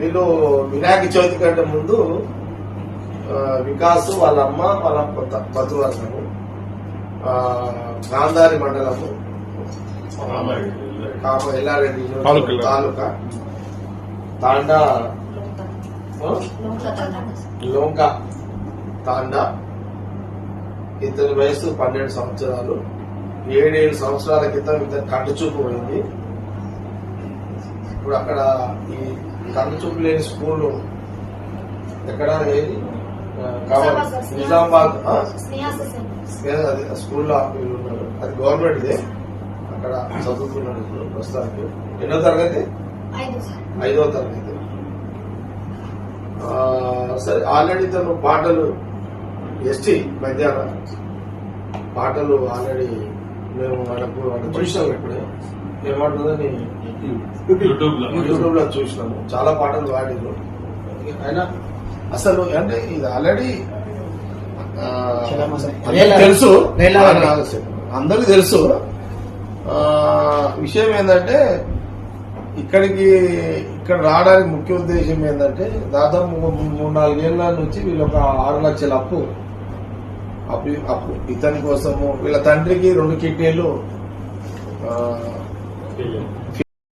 వీళ్ళు వినాయక చవితి కంటే ముందు వికాస్ వాళ్ళ అమ్మ వాళ్ళ బంధువర్గము గాంధారి మండలము ఎల్లారెడ్డి తాలూకా తాండా లోంక తాండా. ఇతని వయసు 12 సంవత్సరాలు. 7 సంవత్సరాల క్రితం ఇతను కంటి చూపు పోయింది. ఇప్పుడు అక్కడ ఈ కంటి చూపు లేని స్కూల్ ఎక్కడ ఏది నిజామాబాద్ స్కూల్లో వీళ్ళు ఉన్నారు. అది గవర్నమెంట్ దే. అక్కడ చదువుతున్నాడు ఇప్పుడు ప్రస్తుతానికి. ఎన్నో తరగతి? 5వ తరగతి. సరే, ఆల్రెడీ తను పాటలు ఎస్టీ మధ్యాహ్నం పాటలు ఆల్రెడీ మేము వాళ్ళకు చూసినాం. ఇప్పుడే ఏమంటుందని యూట్యూబ్ లో చూసినాము. చాలా పాటలు పాడిరు. అయినా అసలు అంటే ఇది ఆల్రెడీ తెలుసు, అందరికి తెలుసు. విషయం ఏంటంటే ఇక్కడ రావడానికి ముఖ్య ఉద్దేశం ఏంటంటే దాదాపు 3-4 ఏళ్ల నుంచి వీళ్ళు ఒక 6 లక్షల అప్పు ఇతని కోసము. వీళ్ళ తండ్రికి 2 కిడ్నీలు